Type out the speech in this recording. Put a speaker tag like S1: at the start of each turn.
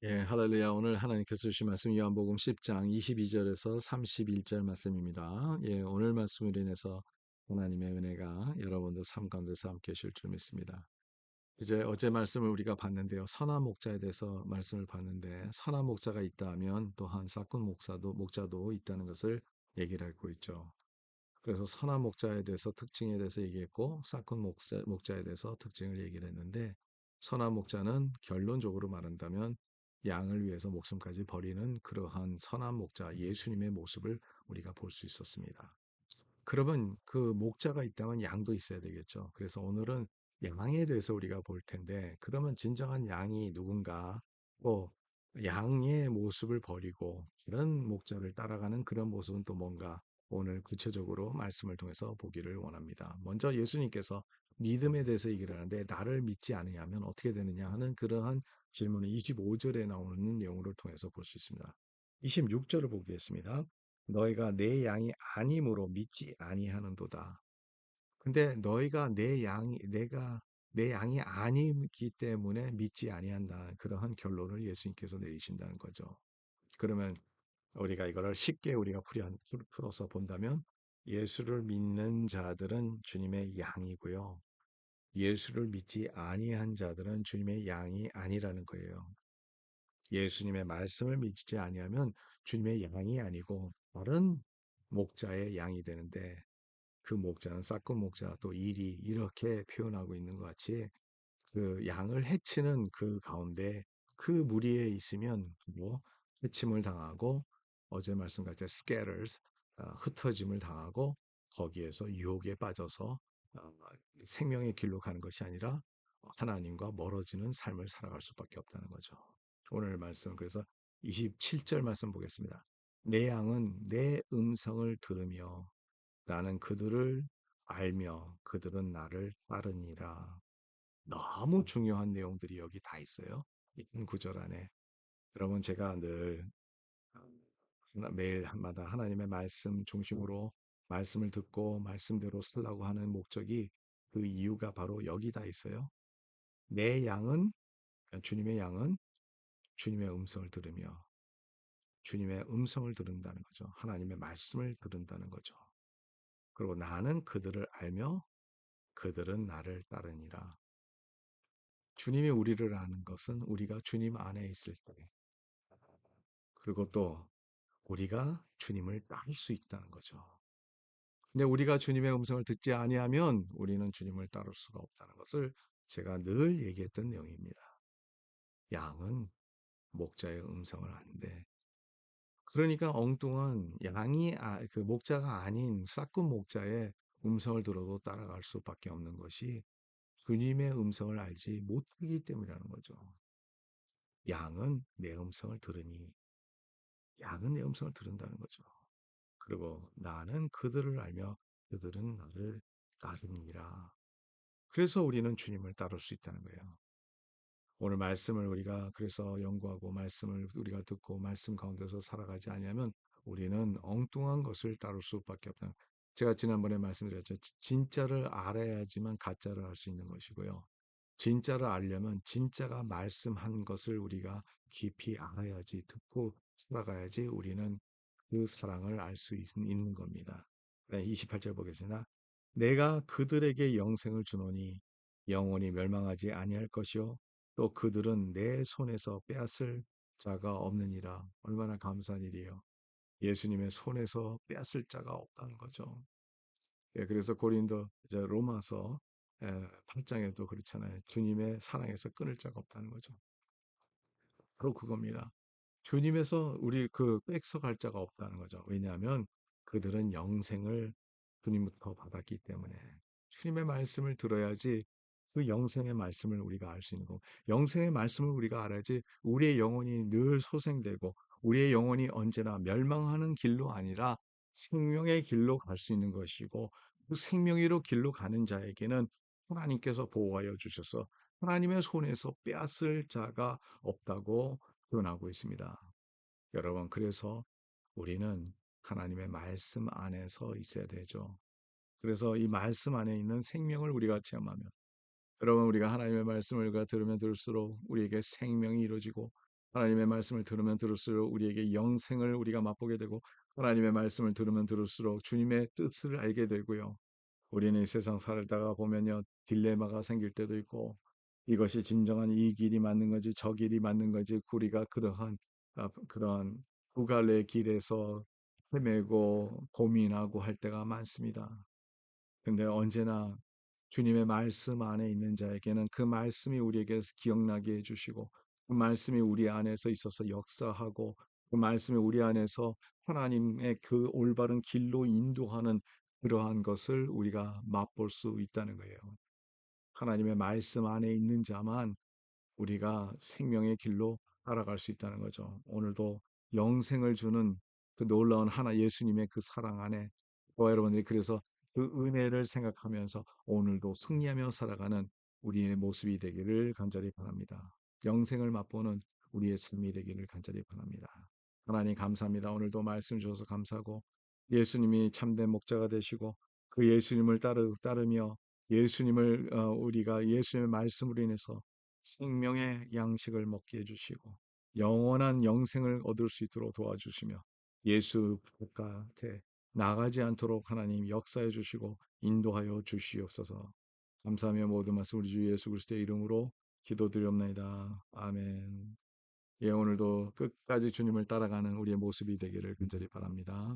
S1: 예, 할렐루야. 오늘 하나님께서 주신 말씀 요한복음 10장 22절에서 31절 말씀입니다. 예, 오늘 말씀으로 인해서 하나님의 은혜가 여러분들 삶 가운데서 함께 하실 줄 믿습니다. 이제 어제 말씀을 우리가 봤는데요. 선한 목자에 대해서 말씀을 봤는데 선한 목자가 있다면 또한 싹군 목자도 있다는 것을 얘기를 하고 있죠. 그래서 선한 목자에 대해서 특징에 대해서 얘기했고 싹군 목자에 대해서 특징을 얘기를 했는데 선한 목자는 결론적으로 말한다면 양을 위해서 목숨까지 버리는 그러한 선한 목자 예수님의 모습을 우리가 볼 수 있었습니다. 그러면 그 목자가 있다면 양도 있어야 되겠죠. 그래서 오늘은 양에 대해서 우리가 볼 텐데 그러면 진정한 양이 누군가 또 양의 모습을 버리고 다른 목자를 따라가는 그런 모습은 또 뭔가 오늘 구체적으로 말씀을 통해서 보기를 원합니다. 먼저 예수님께서 믿음에 대해서 얘기를 하는데 나를 믿지 않으면 어떻게 되느냐 하는 그러한 질문을 25절에 나오는 내용을 통해서 볼 수 있습니다. 26절을 보겠습니다. 너희가 내 양이 아님으로 믿지 아니하는도다. 근데 너희가 내가 내 양이 아니기 때문에 믿지 아니한다. 그러한 결론을 예수님께서 내리신다는 거죠. 그러면 우리가 이거를 쉽게 우리가 풀어서 본다면 예수를 믿는 자들은 주님의 양이고요. 예수를 믿지 아니한 자들은 주님의 양이 아니라는 거예요. 예수님의 말씀을 믿지 아니하면 주님의 양이 아니고 다른 목자의 양이 되는데 그 목자는 싹군 목자 또 일이 이렇게 표현하고 있는 것 같이 그 양을 해치는 그 가운데 그 무리에 있으면 뭐 해침을 당하고 어제 말씀같이 scatters 흩어짐을 당하고 거기에서 유혹에 빠져서 어, 생명의 길로 가는 것이 아니라 하나님과 멀어지는 삶을 살아갈 수밖에 없다는 거죠. 오늘 말씀 그래서 27절 말씀 보겠습니다. 내 양은 내 음성을 들으며 나는 그들을 알며 그들은 나를 따르니라. 너무 중요한 내용들이 여기 다 있어요. 이 구절 안에. 여러분 제가 늘 매일 한마다 하나님의 말씀 중심으로 말씀을 듣고 말씀대로 살라고 하는 목적이 그 이유가 바로 여기 다 있어요. 내 양은 주님의 양은 주님의 음성을 들으며 주님의 음성을 들은다는 거죠. 하나님의 말씀을 들은다는 거죠. 그리고 나는 그들을 알며 그들은 나를 따르니라. 주님이 우리를 아는 것은 우리가 주님 안에 있을 때, 그리고 또 우리가 주님을 따를 수 있다는 거죠. 근데 우리가 주님의 음성을 듣지 아니하면 우리는 주님을 따를 수가 없다는 것을 제가 늘 얘기했던 내용입니다. 양은 목자의 음성을 아는데, 그러니까 엉뚱한 양이 그 목자가 아닌 싹군 목자의 음성을 들어도 따라갈 수밖에 없는 것이 주님의 음성을 알지 못하기 때문이라는 거죠. 양은 내 음성을 들으니 양은 내 음성을 들은다는 거죠. 그리고 나는 그들을 알며 그들은 나를 따르니라. 그래서 우리는 주님을 따를 수 있다는 거예요. 오늘 말씀을 우리가 그래서 연구하고 말씀을 우리가 듣고 말씀 가운데서 살아가지 아니하면 우리는 엉뚱한 것을 따를 수밖에 없다. 제가 지난번에 말씀드렸죠. 진짜를 알아야지만 가짜를 알 수 있는 것이고요. 진짜를 알려면 진짜가 말씀한 것을 우리가 깊이 알아야지 듣고 살아가야지 우리는 그 사랑을 알 수 있는 겁니다. 28절 보겠습니다. 내가 그들에게 영생을 주노니 영원히 멸망하지 아니할 것이요 또 그들은 내 손에서 빼앗을 자가 없느니라. 얼마나 감사한 일이에요. 예수님의 손에서 빼앗을 자가 없다는 거죠. 예, 그래서 고린도 이제 로마서 8장에도 그렇잖아요. 주님의 사랑에서 끊을 자가 없다는 거죠. 바로 그겁니다. 주님에서 우리 그 뺏어갈 자가 없다는 거죠. 왜냐하면 그들은 영생을 주님부터 받았기 때문에 주님의 말씀을 들어야지 그 영생의 말씀을 우리가 알 수 있는 거고 영생의 말씀을 우리가 알아야지 우리의 영혼이 늘 소생되고 우리의 영혼이 언제나 멸망하는 길로 아니라 생명의 길로 갈 수 있는 것이고 그 생명의로 길로 가는 자에게는 하나님께서 보호하여 주셔서 하나님의 손에서 빼앗을 자가 없다고 표현하고 있습니다. 여러분, 그래서 우리는 하나님의 말씀 안에서 있어야 되죠. 그래서 이 말씀 안에 있는 생명을 우리가 체험하며, 여러분, 우리가 하나님의 말씀을 우리가 들으면 들을수록 우리에게 생명이 이루어지고, 하나님의 말씀을 들으면 들을수록 우리에게 영생을 우리가 맛보게 되고, 하나님의 말씀을 들으면 들을수록 주님의 뜻을 알게 되고요. 우리는 이 세상 살다가 보면요, 딜레마가 생길 때도 있고, 이것이 진정한 이 길이 맞는 건지 저 길이 맞는 건지, 우리가 그러한 두 갈래의 길에서 헤매고 고민하고 할 때가 많습니다. 근데 언제나 주님의 말씀 안에 있는 자에게는 그 말씀이 우리에게 기억나게 해주시고, 그 말씀이 우리 안에서 있어서 역사하고, 그 말씀이 우리 안에서 하나님의 그 올바른 길로 인도하는 그러한 것을 우리가 맛볼 수 있다는 거예요. 하나님의 말씀 안에 있는 자만 우리가 생명의 길로 따라갈 수 있다는 거죠. 오늘도 영생을 주는 그 놀라운 하나 예수님의 그 사랑 안에, 저와 여러분들이 그래서 그 은혜를 생각하면서 오늘도 승리하며 살아가는 우리의 모습이 되기를 간절히 바랍니다. 영생을 맛보는 우리의 삶이 되기를 간절히 바랍니다. 하나님 감사합니다. 오늘도 말씀 주셔서 감사하고, 예수님이 참된 목자가 되시고 그 예수님을 따르며 예수님을 우리가 예수님의 말씀으로 인해서 생명의 양식을 먹게 해주시고 영원한 영생을 얻을 수 있도록 도와주시며, 예수 곁에 나가지 않도록 하나님 역사해 주시고 인도하여 주시옵소서. 감사하며 모든 말씀 우리 주 예수 그리스도의 이름으로 기도드리옵나이다. 아멘. 예, 오늘도 끝까지 주님을 따라가는 우리의 모습이 되기를 간절히 바랍니다.